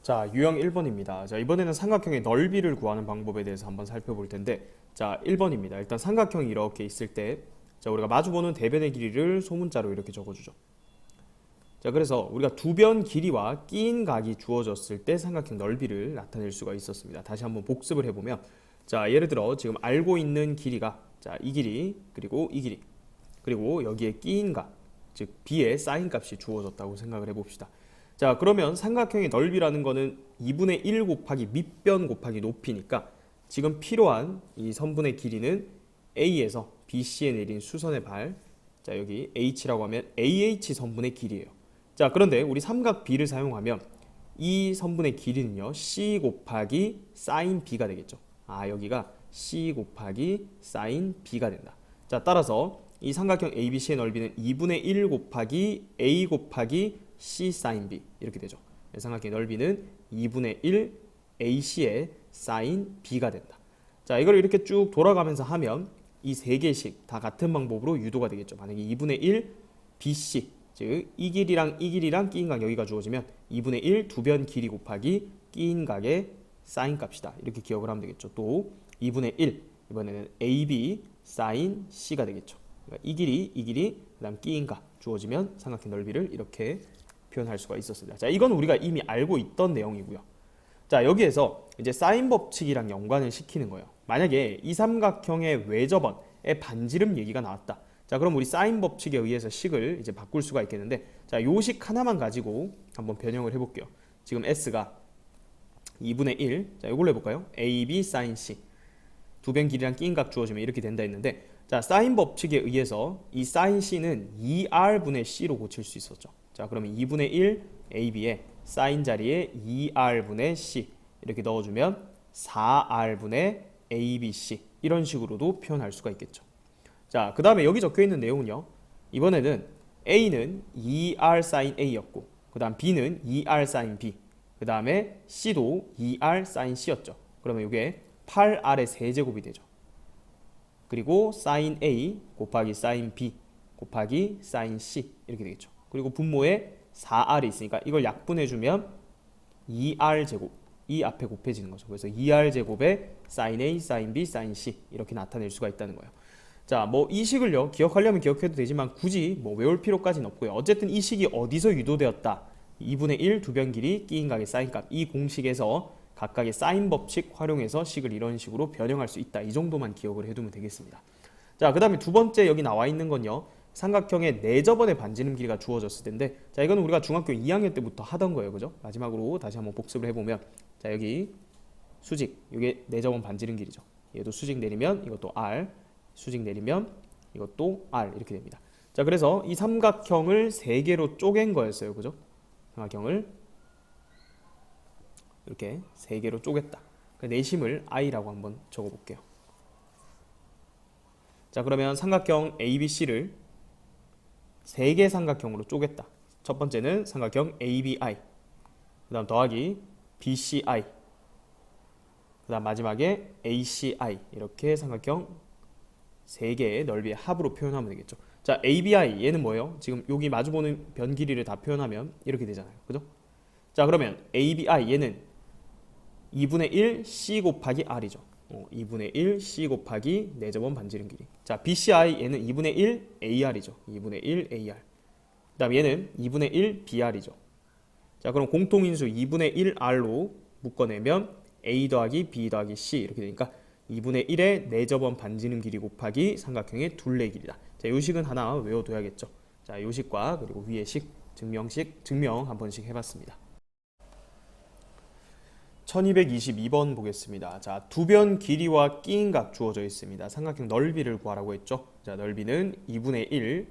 자, 유형 1번입니다. 자, 이번에는 삼각형의 넓이를 구하는 방법에 대해서 한번 살펴볼 텐데, 자, 1번입니다. 일단 삼각형이 이렇게 있을 때, 자, 우리가 마주보는 대변의 길이를 소문자로 이렇게 적어주죠. 자, 그래서 우리가 두 변 길이와 끼인 각이 주어졌을 때 삼각형 넓이를 나타낼 수가 있었습니다. 다시 한번 복습을 해보면, 자, 예를 들어 지금 알고 있는 길이가, 자, 이 길이, 그리고 이 길이, 그리고 여기에 끼인 각, 즉 b의 사인 값이 주어졌다고 생각을 해봅시다. 자, 그러면 삼각형의 넓이라는 거는 2분의 1 곱하기 밑변 곱하기 높이니까 지금 필요한 이 선분의 길이는 A에서 BC에 내린 수선의 발, 자, 여기 H라고 하면 AH 선분의 길이에요. 자, 그런데 우리 삼각 B를 사용하면 이 선분의 길이는요, C 곱하기 사인 B가 되겠죠. 아, 여기가 C 곱하기 사인 B가 된다. 자, 따라서 이 삼각형 ABC의 넓이는 2분의 1 곱하기 A 곱하기 C 사인 B 이렇게 되죠. 삼각형의 넓이는 2분의 1 AC의 사인 B가 된다. 자, 이걸 이렇게 쭉 돌아가면서 하면 이 세 개씩 다 같은 방법으로 유도가 되겠죠. 만약에 2분의 1 BC, 즉 이 길이랑 이 길이랑 끼인 각 여기가 주어지면 2분의 1 두 변 길이 곱하기 끼인 각의 사인 값이다. 이렇게 기억을 하면 되겠죠. 또 2분의 1 이번에는 AB 사인 C가 되겠죠. 그러니까 이 길이, 그 다음 끼인 각 주어지면 삼각형 넓이를 이렇게 표현할 수가 있었습니다. 자, 이건 우리가 이미 알고 있던 내용이고요. 자, 여기에서 이제 사인 법칙이랑 연관을 시키는 거예요. 만약에 이 삼각형의 외접원의 반지름 얘기가 나왔다. 자, 그럼 우리 사인 법칙에 의해서 식을 이제 바꿀 수가 있겠는데, 자, 요 식 하나만 가지고 한번 변형을 해볼게요. 지금 S가 2분의 1, 자, 이걸로 해볼까요? AB 사인 C. 두 변 길이랑 끼인 각 주어지면 이렇게 된다 했는데, 자, 사인 법칙에 의해서 이 사인 C는 2R분의 C로 고칠 수 있었죠. 자, 그러면 2분의 1 AB에 사인 자리에 2R분의 C 이렇게 넣어주면 4R분의 ABC 이런 식으로도 표현할 수가 있겠죠. 자, 그 다음에 여기 적혀있는 내용은요, 이번에는 A는 2R 사인 A였고, 그 다음 B는 2R 사인 B, 그 다음에 C도 2R 사인 C였죠. 그러면 이게 8R의 세제곱이 되죠. 그리고 사인 A 곱하기 사인 B 곱하기 사인 C 이렇게 되겠죠. 그리고 분모에 4R이 있으니까 이걸 약분해주면 2R제곱, 이 앞에 곱해지는 거죠. 그래서 2R제곱에 사인 A, 사인 B, 사인 C 이렇게 나타낼 수가 있다는 거예요. 자, 뭐 이 식을요, 기억하려면 기억해도 되지만 굳이 뭐 외울 필요까지는 없고요. 어쨌든 이 식이 어디서 유도되었다. 2분의 1 두 변 길이 끼인 각의 사인값, 이 공식에서 각각의 사인 법칙 활용해서 식을 이런 식으로 변형할 수 있다. 이 정도만 기억을 해두면 되겠습니다. 자, 그 다음에 두 번째 여기 나와 있는 건요, 삼각형의 내접원의 반지름 길이가 주어졌을 텐데, 자, 이건 우리가 중학교 2학년 때부터 하던 거예요. 그죠? 마지막으로 다시 한번 복습을 해보면, 자, 여기 수직, 이게 내접원 반지름 길이죠. 얘도 수직 내리면 이것도 R, 수직 내리면 이것도 R 이렇게 됩니다. 자, 그래서 이 삼각형을 세 개로 쪼갠 거였어요. 그죠? 삼각형을 이렇게 세 개로 쪼갰다. 내심을 I라고 한번 적어볼게요. 자, 그러면 삼각형 ABC를 세 개 삼각형으로 쪼갰다. 첫 번째는 삼각형 ABI, 그 다음 더하기 BCI, 그 다음 마지막에 ACI, 이렇게 삼각형 세 개의 넓이의 합으로 표현하면 되겠죠. 자, ABI 얘는 뭐예요? 지금 여기 마주보는 변 길이를 다 표현하면 이렇게 되잖아요. 그죠? 자, 그러면 ABI 얘는 2분의 1 C 곱하기 R이죠. 2분의 1 C 곱하기 내접원 반지름 길이. 자, BCI 얘는 2분의 1 AR이죠. 2분의 1 AR. 그 다음 얘는 2분의 1 BR이죠. 자, 그럼 공통인수 2분의 1 R로 묶어내면 A 더하기 B 더하기 C 이렇게 되니까 2분의 1의 내접원 반지름 길이 곱하기 삼각형의 둘레 길이다. 자, 요 식은 하나 외워둬야겠죠. 자, 요 식과 그리고 위의 식, 증명 한 번씩 해봤습니다. 1222번 보겠습니다. 자, 두 변 길이와 끼인 각 주어져 있습니다. 삼각형 넓이를 구하라고 했죠. 자, 넓이는 2분의 1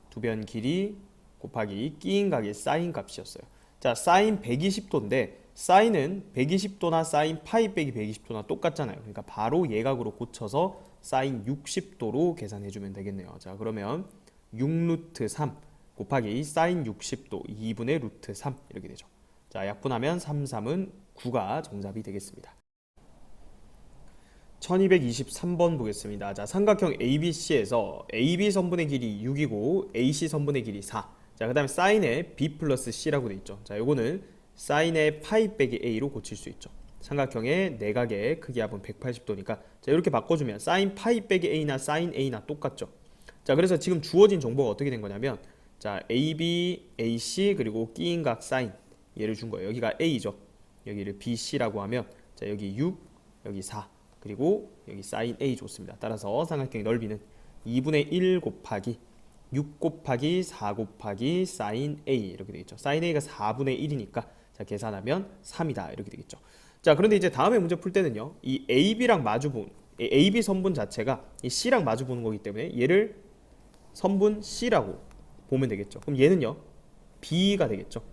두 변 길이 곱하기 끼인 각의 사인 값이었어요. 자, 사인 120도인데 사인은 120도나 사인 파이 빼기 120도나 똑같잖아요. 그러니까 바로 예각으로 고쳐서 사인 60도로 계산해주면 되겠네요. 자, 그러면 6루트 3 곱하기 사인 60도 2분의 루트 3 이렇게 되죠. 자, 약분하면 3, 3은 9가 정답이 되겠습니다. 1223번 보겠습니다. 자, 삼각형 ABC에서 AB 선분의 길이 6이고 AC 선분의 길이 4. 자, 그 다음에 사인에 B 플러스 C라고 돼 있죠. 자, 요거는 사인의 파이 빼기 a로 고칠 수 있죠. 삼각형의 내각의 크기합은 180도니까 자, 이렇게 바꿔주면 사인 파이 빼기 a나 사인 a나 똑같죠. 자, 그래서 지금 주어진 정보가 어떻게 된 거냐면 자, AB, AC 그리고 끼인 각 사인 얘를 준 거예요. 여기가 a죠. 여기를 BC라고 하면 자, 여기 6, 여기 4 그리고 여기 사인 a 줬습니다. 따라서 삼각형의 넓이는 2분의 1 곱하기 6 곱하기 4 곱하기 사인 a 이렇게 되겠죠. 사인 a가 4분의 1이니까 자, 계산하면 3이다 이렇게 되겠죠. 자, 그런데 이제 다음에 문제 풀 때는요, 이 AB랑 마주본 AB 선분 자체가 이 C랑 마주보는 거기 때문에 얘를 선분 C라고 보면 되겠죠. 그럼 얘는요 B가 되겠죠.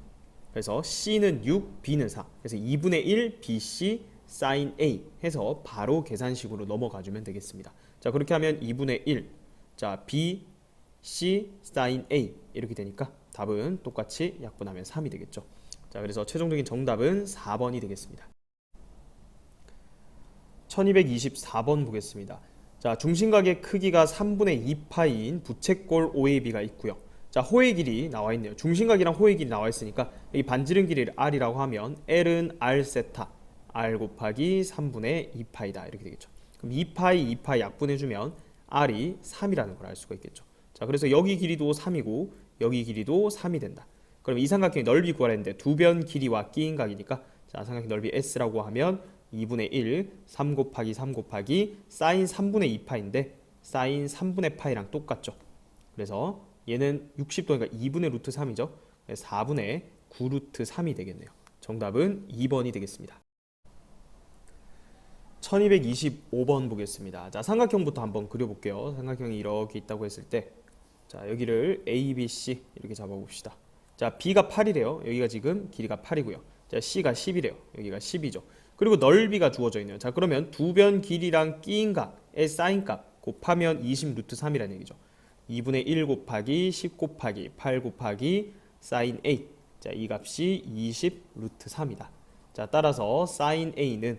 그래서 C는 6, B는 4. 그래서 2분의 1 BC sin A 해서 바로 계산식으로 넘어가 주면 되겠습니다. 자, 그렇게 하면 2분의 1 자, BC sin A 이렇게 되니까 답은 똑같이 약분하면 3이 되겠죠. 자, 그래서 최종적인 정답은 4번이 되겠습니다. 1224번 보겠습니다. 자, 중심각의 크기가 3분의 2파인 부채꼴 OAB가 있고요. 자, 호의 길이 나와 있네요. 중심각이랑 호의 길이 나와 있으니까 이 반지름 길이를 R이라고 하면 L은 R 세타 R 곱하기 3분의 2파이다 이렇게 되겠죠. 그럼 2파이 2파이 약분해주면 R이 3이라는 걸 알 수가 있겠죠. 자, 그래서 여기 길이도 3이고 여기 길이도 3이 된다. 그럼 이 삼각형의 넓이 구하라 했는데 두 변 길이와 끼인 각이니까 자, 삼각형 넓이 S라고 하면 2분의 1, 3 곱하기 3 곱하기 사인 3분의 2파인데 사인 3분의 파이랑 똑같죠. 그래서 얘는 60도니까 2분의 루트 3이죠. 4분의 9 루트 3이 되겠네요. 정답은 2번이 되겠습니다. 1225번 보겠습니다. 자, 삼각형부터 한번 그려볼게요. 삼각형이 이렇게 있다고 했을 때 자, 여기를 A, B, C 이렇게 잡아봅시다. 자, B가 8이래요. 여기가 지금 길이가 8이고요. 자, C가 10이래요. 여기가 10이죠. 그리고 넓이가 주어져 있네요. 자, 그러면 두 변 길이랑 끼인 각의 사인 값 곱하면 20 루트 3이라는 얘기죠. 2분의 1 곱하기 10 곱하기 8 곱하기 사인 A. 자, 이 값이 20 루트 3이다. 자, 따라서 사인 A는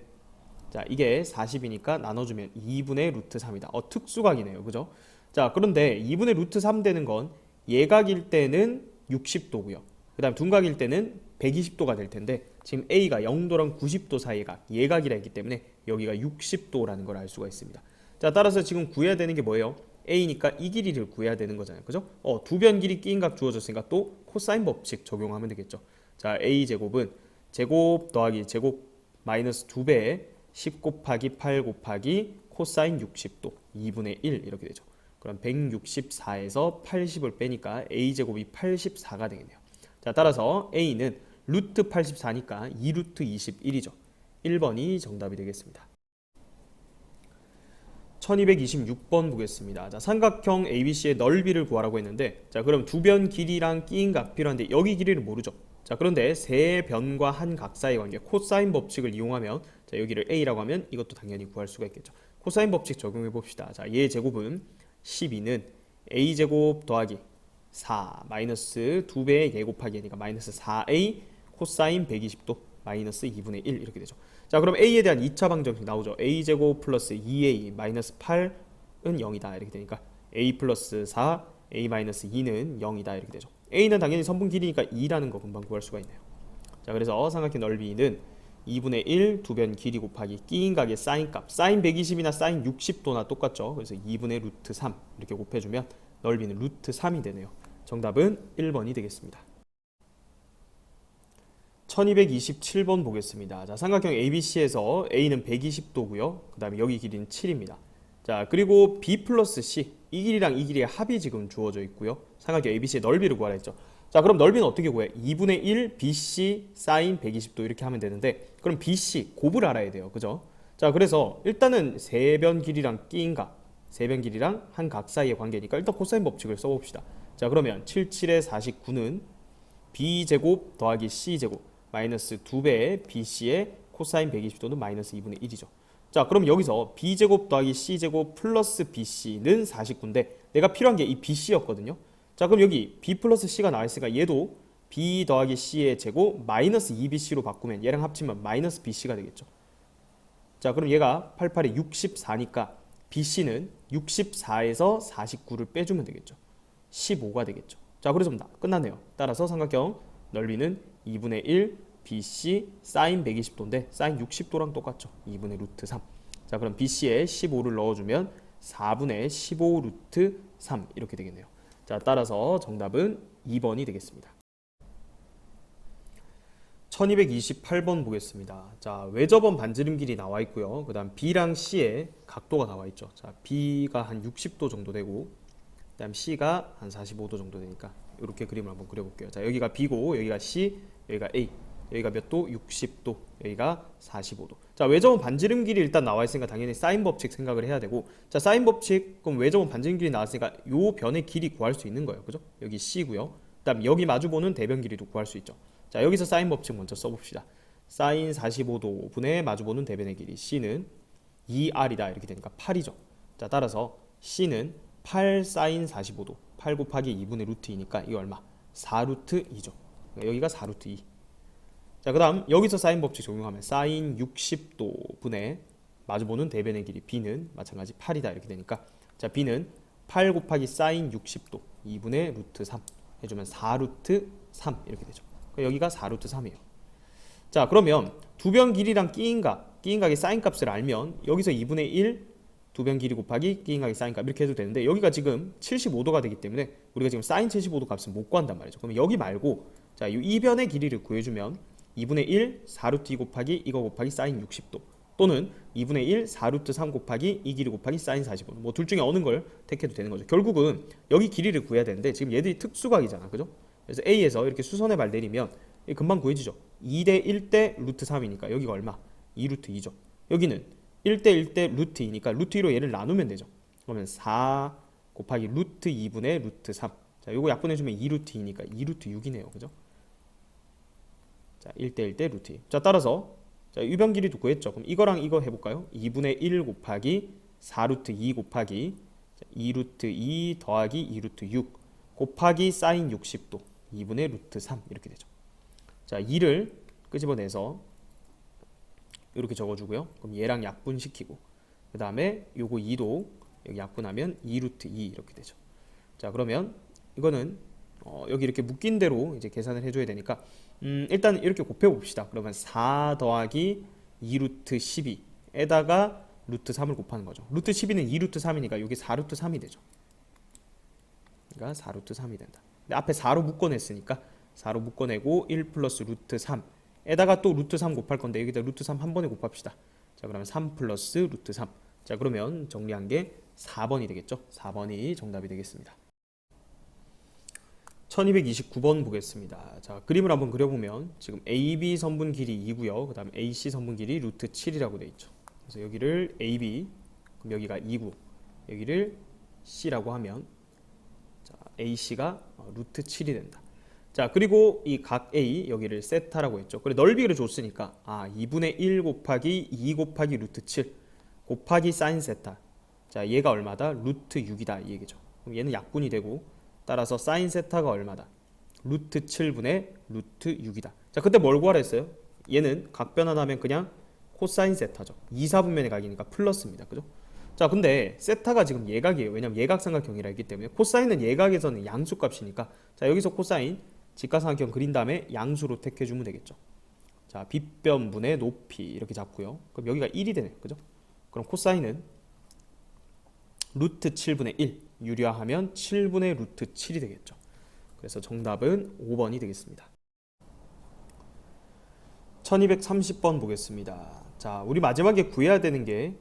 자, 이게 40이니까 나눠주면 2분의 루트 3이다. 특수각이네요. 그죠? 자, 그런데 2분의 루트 3 되는 건 예각일 때는 60도고요. 그 다음 둔각일 때는 120도가 될 텐데 지금 A가 0도랑 90도 사이의 각, 예각이라 했기 때문에 여기가 60도라는 걸 알 수가 있습니다. 자, 따라서 지금 구해야 되는 게 뭐예요? A니까 이 길이를 구해야 되는 거잖아요. 그죠? 두 변 길이 끼인 각 주어졌으니까 또 코사인 법칙 적용하면 되겠죠. 자, A제곱은 제곱 더하기 제곱 마이너스 2배에 10 곱하기 8 곱하기 코사인 60도 2분의 1 이렇게 되죠. 그럼 164에서 80을 빼니까 A제곱이 84가 되겠네요. 자, 따라서 A는 루트 84니까 2루트 21이죠. 1번이 정답이 되겠습니다. 1226번 보겠습니다. 자, 삼각형 ABC의 넓이를 구하라고 했는데 자, 그럼 두 변 길이랑 끼인 각 필요한데 여기 길이를 모르죠. 자, 그런데 세 변과 한 각 사이의 관계 코사인 법칙을 이용하면 자, 여기를 A라고 하면 이것도 당연히 구할 수가 있겠죠. 코사인 법칙 적용해 봅시다. 자, 얘 제곱은 12는 A제곱 더하기 4 마이너스 2배의 얘 곱하기 얘니까 마이너스 4A 코사인 120도 마이너스 2분의 1 이렇게 되죠. 자, 그럼 A에 대한 2차 방정식 나오죠. A제곱 플러스 2A 마이너스 8은 0이다 이렇게 되니까 A 플러스 4 A 마이너스 2는 0이다 이렇게 되죠. A는 당연히 선분 길이니까 2라는 거 금방 구할 수가 있네요. 자, 그래서 삼각형 넓이는 2분의 1 두 변 길이 곱하기 끼인 각의 사인 값 사인 120이나 사인 60도나 똑같죠. 그래서 2분의 루트 3 이렇게 곱해주면 넓이는 루트 3이 되네요. 정답은 1번이 되겠습니다. 1227번 보겠습니다. 자, 삼각형 ABC에서 A는 120도고요. 그 다음에 여기 길이는 7입니다. 자, 그리고 B 플러스 C 이 길이랑 이 길이의 합이 지금 주어져 있고요. 삼각형 ABC의 넓이를 구하라 했죠. 자, 그럼 넓이는 어떻게 구해? 2분의 1 BC 사인 120도 이렇게 하면 되는데 그럼 BC 곱을 알아야 돼요. 그죠? 자, 그래서 일단은 세 변 길이랑 끼인 각 세 변 길이랑 한 각 사이의 관계니까 일단 코사인 법칙을 써봅시다. 자, 그러면 77에 49는 B제곱 더하기 C제곱 마이너스 2배의 BC의 코사인 120도는 마이너스 2분의 1이죠. 자, 그럼 여기서 B제곱 더하기 C제곱 플러스 BC는 49인데 내가 필요한 게 이 BC였거든요. 자, 그럼 여기 B 플러스 C가 나와있으니까 얘도 B 더하기 C의 제곱 마이너스 2BC로 바꾸면 얘랑 합치면 마이너스 BC가 되겠죠. 자, 그럼 얘가 88에 64니까 BC는 64에서 49를 빼주면 되겠죠. 15가 되겠죠. 자, 그래서 끝났네요. 따라서 삼각형 넓이는 2분의 1 BC 사인 120도인데 사인 60도랑 똑같죠. 2분의 루트 3. 자, 그럼 BC에 15를 넣어주면 4분의 15 루트 3 이렇게 되겠네요. 자, 따라서 정답은 2번이 되겠습니다. 1228번 보겠습니다. 자, 외접원 반지름 길이 나와 있고요. 그 다음 B랑 C의 각도가 나와 있죠. 자, B가 한 60도 정도 되고, 그 다음 C가 한 45도 정도 되니까 이렇게 그림을 한번 그려볼게요. 자, 여기가 B고, 여기가 C, 여기가 A. 여기가 몇 도? 60도. 여기가 45도. 자, 외접원 반지름 길이 일단 나와 있으니까 당연히 사인 법칙 생각을 해야 되고, 자, 사인 법칙, 그럼 외접원 반지름 길이 나왔으니까 요 변의 길이 구할 수 있는 거예요. 그죠? 여기 C고요. 그 다음 여기 마주보는 대변 길이도 구할 수 있죠. 자, 여기서 사인 법칙 먼저 써봅시다. 사인 45도 분의 마주보는 대변의 길이 C는 2R이다 이렇게 되니까 8이죠. 자, 따라서 C는 8 사인 45도 8 곱하기 2분의 루트 2니까 이거 얼마? 4 루트 2죠. 여기가 4 루트 2. 자, 그 다음 여기서 사인 법칙 적용하면 사인 60도 분의 마주보는 대변의 길이 B는 마찬가지 8이다 이렇게 되니까, 자, B는 8 곱하기 사인 60도 2분의 루트 3 해주면 4 루트 3 이렇게 되죠. 여기가 4 루트 3이에요. 자, 그러면 두 변 길이랑 끼인각의 사인 값을 알면 여기서 2분의 1 두 변 길이 곱하기 끼인각의 사인 값 이렇게 해도 되는데, 여기가 지금 75도가 되기 때문에 우리가 지금 사인 75도 값은 못 구한단 말이죠. 그러면 여기 말고, 자, 이 변의 길이를 구해주면 2분의 1 4 루트 2 곱하기 이거 곱하기 사인 60도, 또는 2분의 1 4 루트 3 곱하기 이 길이 곱하기 사인 45도, 뭐 둘 중에 어느 걸 택해도 되는 거죠. 결국은 여기 길이를 구해야 되는데 지금 얘들이 특수각이잖아, 그죠? 그래서 A에서 이렇게 수선의 발 내리면 금방 구해지죠. 2대 1대 루트 3이니까 여기가 얼마? 2 루트 2죠. 여기는 1대 1대 루트 2니까 루트 2로 얘를 나누면 되죠. 그러면 4 곱하기 루트 2분의 루트 3. 자, 요거 약분해주면 2 루트 2니까 2 루트 6이네요. 그죠? 자, 1대 1대 루트 2. 자, 따라서 자, 유변 길이도 구했죠. 그럼 이거랑 이거 해볼까요? 2분의 1 곱하기 4 루트 2 곱하기 2 루트 2 더하기 2 루트 6 곱하기 사인 60도 2분의 루트 3 이렇게 되죠. 자, 2를 끄집어내서 이렇게 적어주고요. 그럼 얘랑 약분시키고, 그 다음에 요거 2도 여기 약분하면 2 루트 2 이렇게 되죠. 자, 그러면 이거는 여기 이렇게 묶인 대로 이제 계산을 해줘야 되니까 일단 이렇게 곱해봅시다. 그러면 4 더하기 2 루트 12에다가 루트 3을 곱하는 거죠. 루트 12는 2 루트 3이니까 여기 4 루트 3이 되죠. 그러니까 4 루트 3이 된다. 근데 앞에 4로 묶어냈으니까 4로 묶어내고 1 플러스 루트 3에다가 또 루트 3 곱할 건데 여기다 루트 3 한 번에 곱합시다. 자, 그러면 3 플러스 루트 3. 자, 그러면 정리한 게 4번이 되겠죠. 4번이 정답이 되겠습니다. 1229번 보겠습니다. 자, 그림을 한번 그려보면 지금 AB 선분 길이 2고요. 그 다음에 AC 선분 길이 루트 7이라고 되어 있죠. 그래서 여기를 AB, 그럼 여기가 2고 여기를 C라고 하면 자, AC가 루트 7이 된다. 자, 그리고 이 각 A 여기를 세타라고 했죠. 그래, 넓이를 줬으니까 2분의 1 곱하기 2 곱하기 루트 7 곱하기 사인 세타. 자, 얘가 얼마다? 루트 6이다 이 얘기죠. 그럼 얘는 약분이 되고, 따라서 사인 세타가 얼마다? 루트 7분의 루트 6이다. 자, 그때 뭘 구하라 했어요? 얘는 각 변환하면 그냥 코사인 세타죠. 2, 4분면의 각이니까 플러스입니다. 그죠? 자, 근데 세타가 지금 예각이에요. 왜냐면 예각삼각형이라 했기 때문에. 코사인은 예각에서는 양수값이니까, 자, 여기서 코사인 직각삼각형 그린 다음에 양수로 택해주면 되겠죠. 자, 빗변분의 높이 이렇게 잡고요. 그럼 여기가 1이 되네요. 그죠? 그럼 코사인은 루트 7분의 1 유리화하면 7분의 루트 7이 되겠죠. 그래서 정답은 5번이 되겠습니다. 1230번 보겠습니다. 자, 우리 마지막에 구해야 되는 게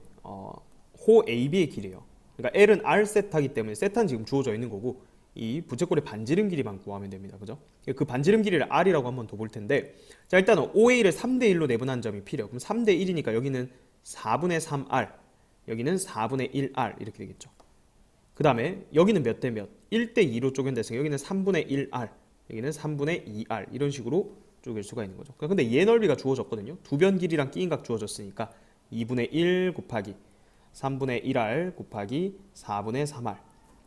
호 AB의 길이에요. 그러니까 L은 R 세타이기 때문에 세타는 지금 주어져 있는 거고, 이 부채꼴의 반지름 길이만 구하면 됩니다. 그죠? 그 반지름 길이를 R이라고 한번 더 볼 텐데, 자, 일단 OA를 3대 1로 내분한 점이 필요해요. 그럼 3대 1이니까 여기는 4분의 3R, 여기는 4분의 1R 이렇게 되겠죠. 그 다음에 여기는 몇 대 몇? 1대 2로 쪼갠대서 여기는 3분의 1R, 여기는 3분의 2R 이런 식으로 쪼갤 수가 있는 거죠. 근데 얘 넓이가 주어졌거든요. 두 변 길이랑 끼인각 주어졌으니까 2분의 1 곱하기 3분의 1R 곱하기 4분의 3R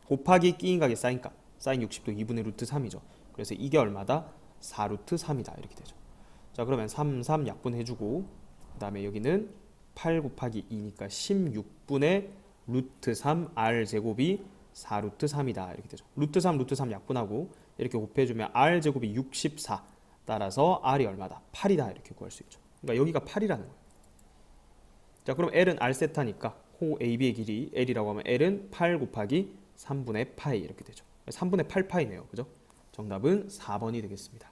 곱하기 끼인각의 사인값, 사인 60도 2분의 루트 3이죠. 그래서 이게 얼마다? 4 루트 3이다 이렇게 되죠. 자, 그러면 3, 3 약분해주고, 그 다음에 여기는 8 곱하기 2니까 16분의 루트 3 R 제곱이 4 루트 3이다 이렇게 되죠. 루트 3 약분하고 이렇게 곱해주면 R 제곱이 64, 따라서 R이 얼마다? 8이다 이렇게 구할 수 있죠. 그러니까 여기가 8이라는 거예요. 자, 그럼 L은 R 세타니까 호 AB의 길이 L이라고 하면 L은 8 곱하기 3분의 파이 이렇게 되죠. 3분의 8파이네요. 그죠? 정답은 4번이 되겠습니다.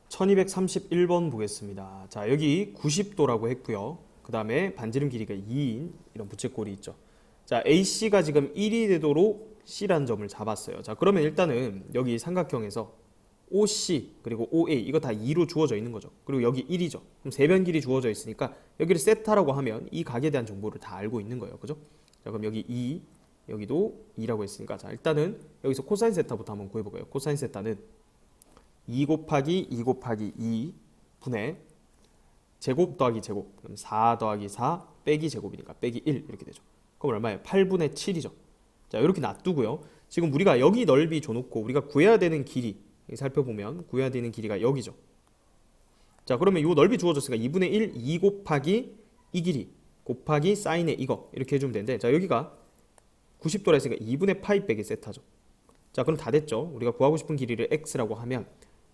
1231번 보겠습니다. 자, 여기 90도라고 했고요. 그 다음에 반지름 길이가 2인 이런 부채꼴이 있죠. 자, AC가 지금 1이 되도록 C라는 점을 잡았어요. 자, 그러면 일단은 여기 삼각형에서 OC 그리고 OA 이거 다 2로 주어져 있는 거죠. 그리고 여기 1이죠. 그럼 세변 길이 주어져 있으니까 여기를 세타라고 하면 이 각에 대한 정보를 다 알고 있는 거예요. 그죠? 자, 그럼 여기 2 여기도 2라고 했으니까 자, 일단은 여기서 코사인 세타부터 한번 구해볼까요? 코사인 세타는 2 곱하기 2 곱하기 2 분의 제곱 더하기 제곱 그럼 4 더하기 4 빼기 제곱이니까 빼기 1 이렇게 되죠. 그럼 얼마예요? 8분의 7이죠. 자, 이렇게 놔두고요. 지금 우리가 여기 넓이 줘놓고 우리가 구해야 되는 길이 살펴보면 구해야 되는 길이가 여기죠. 자, 그러면 이 넓이 주어졌으니까 2분의 1 2 곱하기 이 길이 곱하기 사인의 이거 이렇게 해주면 되는데 자, 여기가 90도라 했으니까 2분의 파이 빼기 세타죠. 자, 그럼 다 됐죠. 우리가 구하고 싶은 길이를 x라고 하면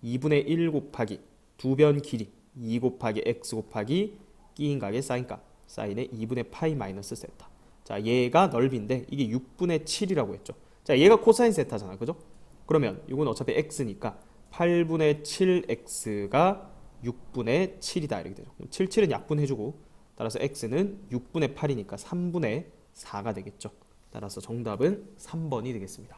2분의 1 곱하기 두 변 길이 2 곱하기 x 곱하기 끼인 각의 사인값 사인의 2분의 파이 마이너스 세타. 자, 얘가 넓이인데 이게 6분의 7이라고 했죠. 자, 얘가 코사인 세타잖아. 그죠? 그러면 이건 어차피 x니까 8분의 7x가 6분의 7이다 이렇게 되죠. 7, 7은 약분해주고 따라서 x는 6분의 8이니까 3분의 4가 되겠죠. 따라서 정답은 3번이 되겠습니다.